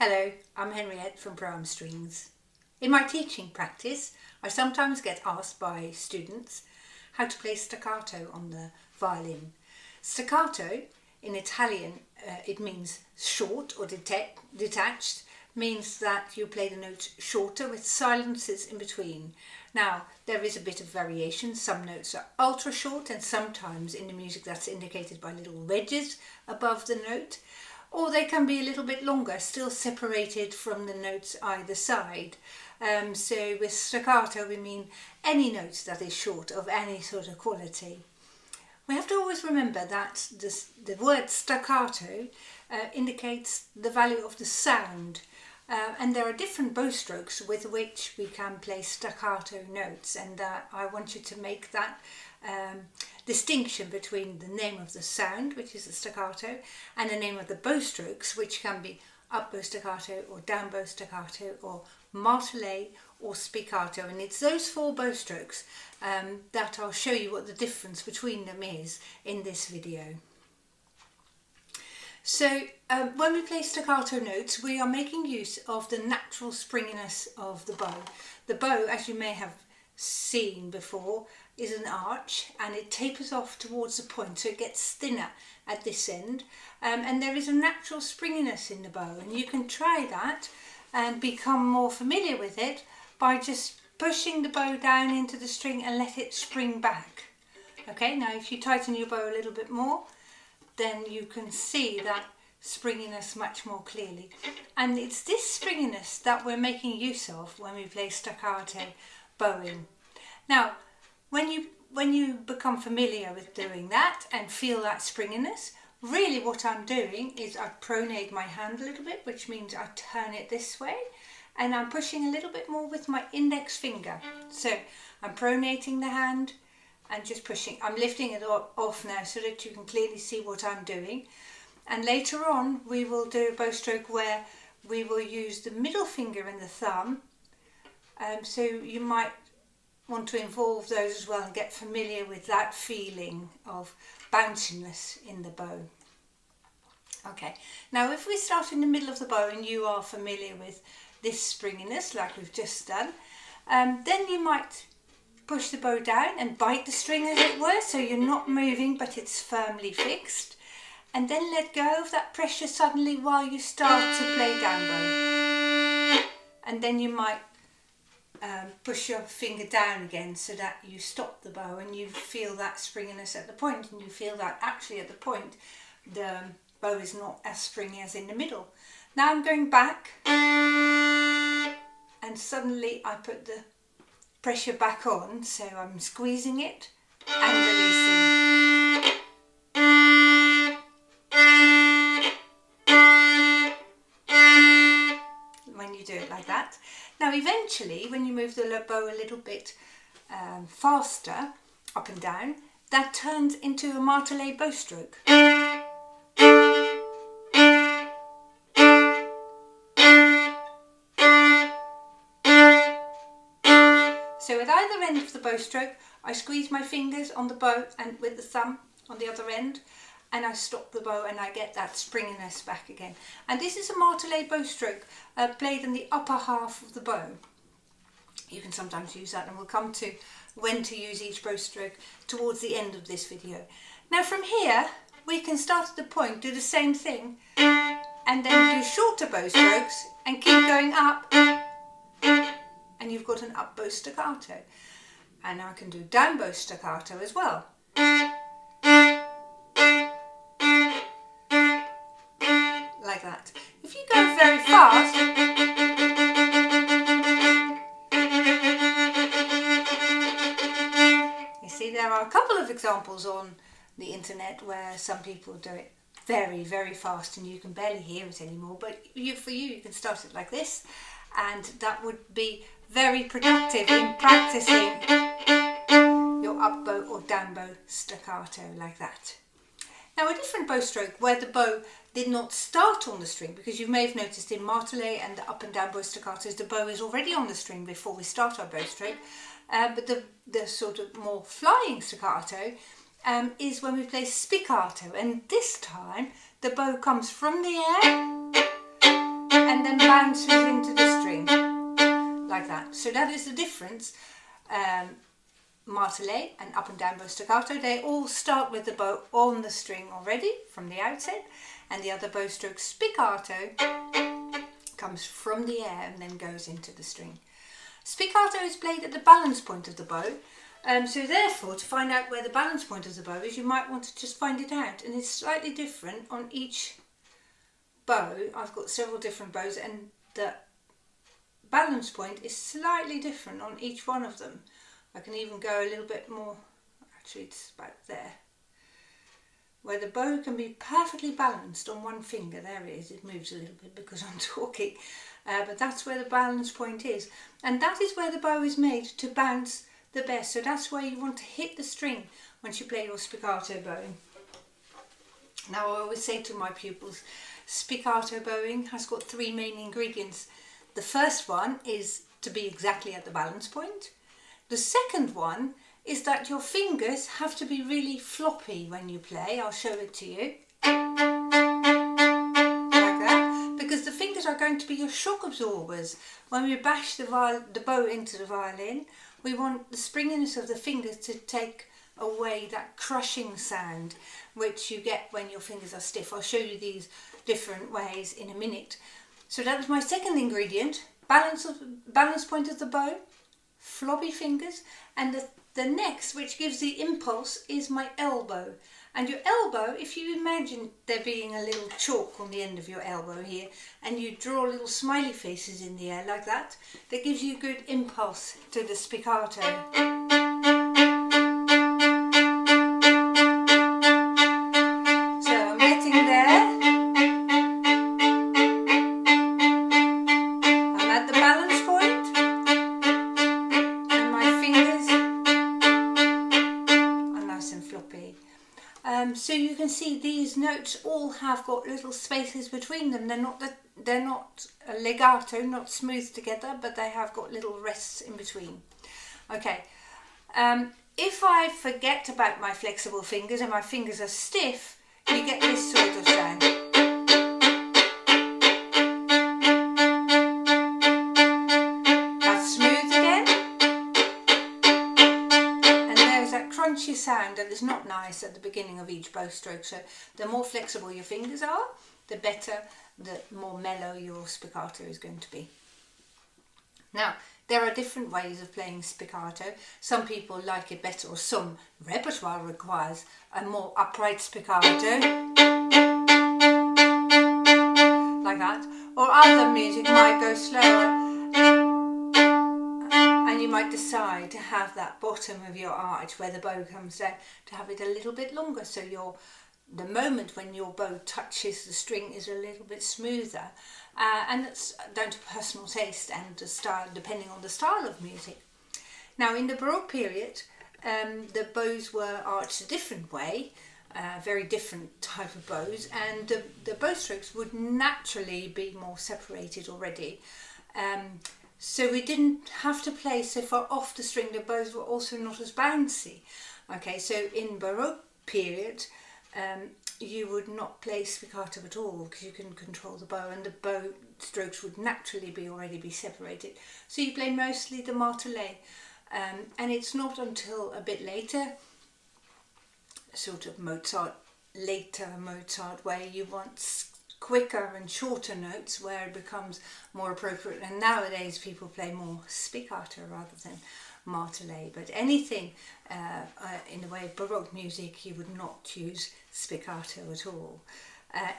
Hello, I'm Henriette from Pro Strings. In my teaching practice, I sometimes get asked by students how to play staccato on the violin. Staccato, in Italian, it means short or detached, means that you play the notes shorter with silences in between. Now, there is a bit of variation. Some notes are ultra short, and sometimes in the music that's indicated by little wedges above the note. Or they can be a little bit longer, still separated from the notes either side. So with staccato we mean any note that is short of any sort of quality. We have to always remember that the word staccato indicates the value of the sound. And there are different bow strokes with which we can play staccato notes, and I want you to make that distinction between the name of the sound, which is the staccato, and the name of the bow strokes, which can be up bow staccato or down bow staccato or martelé or spiccato. And it's those four bow strokes that I'll show you what the difference between them is in this video. So when we play staccato notes, we are making use of the natural springiness of the bow. The bow, as you may have seen before, is an arch, and it tapers off towards the point, so it gets thinner at this end, and there is a natural springiness in the bow, and you can try that and become more familiar with it by just pushing the bow down into the string and let it spring back. Okay, now if you tighten your bow a little bit more, then you can see that springiness much more clearly. And it's this springiness that we're making use of when we play staccato bowing. Now, when you become familiar with doing that and feel that springiness, really what I'm doing is I pronate my hand a little bit, which means I turn it this way, and I'm pushing a little bit more with my index finger. So I'm pronating the hand and just pushing. I'm lifting it off now so that you can clearly see what I'm doing. And later on we will do a bow stroke where we will use the middle finger and the thumb. So you might want to involve those as well and get familiar with that feeling of bounciness in the bow. Okay, now if we start in the middle of the bow and you are familiar with this springiness like we've just done, then you might push the bow down and bite the string, as it were, so you're not moving but it's firmly fixed, and then let go of that pressure suddenly while you start to play down bow. And then you might push your finger down again so that you stop the bow and you feel that springiness at the point, and you feel that actually at the point the bow is not as springy as in the middle. Now I'm going back, and suddenly I put the pressure back on, so I'm squeezing it and releasing. When you do it like that. Now eventually, when you move the bow a little bit faster, up and down, that turns into a martelé bow stroke. So at either end of the bow stroke, I squeeze my fingers on the bow and with the thumb on the other end, and I stop the bow and I get that springiness back again. And this is a martelé bow stroke played in the upper half of the bow. You can sometimes use that, and we'll come to when to use each bow stroke towards the end of this video. Now from here, we can start at the point, do the same thing, and then do shorter bow strokes and keep going up, and you've got an up bow staccato. And I can do down bow staccato as well. Like that. If you go very fast, you see there are a couple of examples on the internet where some people do it very, very fast and you can barely hear it anymore, but for you can start it like this, and that would be very productive in practicing your up bow or down bow staccato like that. Now a different bow stroke where the bow did not start on the string, because you may have noticed in martelé and the up and down bow staccatos the bow is already on the string before we start our bow stroke, but the sort of more flying staccato is when we play spiccato, and this time the bow comes from the air and and then bounces into the string, like that. So that is the difference. Martelé and up and down bow staccato, they all start with the bow on the string already from the outset, and the other bow stroke spiccato comes from the air and then goes into the string. Spiccato is played at the balance point of the bow, so therefore to find out where the balance point of the bow is, you might want to just find it out, and it's slightly different on each bow. I've got several different bows and the balance point is slightly different on each one of them. I can even go a little bit more, actually it's about there, where the bow can be perfectly balanced on one finger. There it is, it moves a little bit because I'm talking, but that's where the balance point is, and that is where the bow is made to bounce the best. So that's where you want to hit the string once you play your spiccato bowing. Now I always say to my pupils, spiccato bowing has got three main ingredients. The first one is to be exactly at the balance point. The second one is that your fingers have to be really floppy when you play. I'll show it to you. Like that. Because the fingers are going to be your shock absorbers. When we bash the bow into the violin, we want the springiness of the fingers to take away that crushing sound which you get when your fingers are stiff. I'll show you these different ways in a minute. So that was my second ingredient, balance point of the bow, floppy fingers, and the next, which gives the impulse, is my elbow. And your elbow, if you imagine there being a little chalk on the end of your elbow here, and you draw little smiley faces in the air like that, that gives you a good impulse to the spiccato. So you can see these notes all have got little spaces between them. They're not legato, not smooth together, but they have got little rests in between. Okay, if I forget about my flexible fingers and my fingers are stiff, you get this sort of sound. That's smooth again. Crunchy sound that is not nice at the beginning of each bow stroke. So the more flexible your fingers are, the better, the more mellow your spiccato is going to be. Now there are different ways of playing spiccato. Some people like it better, or some repertoire requires a more upright spiccato, like that, or other music might go slower. And you might decide to have that bottom of your arch where the bow comes down, to have it a little bit longer, so the moment when your bow touches the string is a little bit smoother, and that's down to personal taste and the style, depending on the style of music. Now in the Baroque period, the bows were arched a different way, very different type of bows, and the bow strokes would naturally be more separated already. So we didn't have to play so far off the string. The bows were also not as bouncy. Okay, so in Baroque period, you would not play spiccato at all because you can control the bow, and the bow strokes would naturally already be separated. So you play mostly the martelé, and it's not until a bit later, sort of later Mozart, where you want quicker and shorter notes, where it becomes more appropriate, and nowadays people play more spiccato rather than martelé. But anything in the way of Baroque music, you would not use spiccato at all.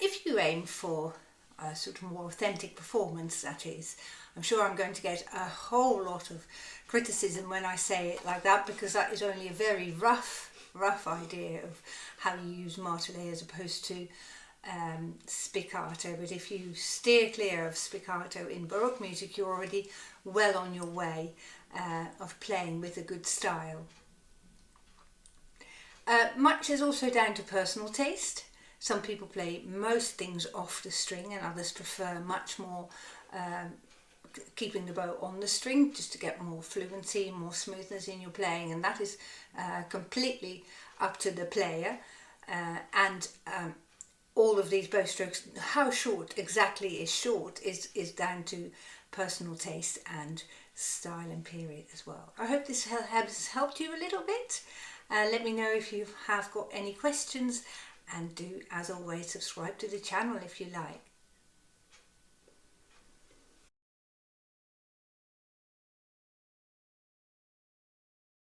If you aim for a sort of more authentic performance, that is. I'm sure I'm going to get a whole lot of criticism when I say it like that, because that is only a very rough idea of how you use martelé as opposed to spiccato. But if you steer clear of spiccato in Baroque music, you're already well on your way of playing with a good style. Much is also down to personal taste. Some people play most things off the string, and others prefer much more keeping the bow on the string, just to get more fluency, more smoothness in your playing, and that is completely up to the player. And all of these bow strokes, how short exactly is short is down to personal taste and style and period as well. I hope this has helped you a little bit. Let me know if you have got any questions, and do, as always, subscribe to the channel if you like.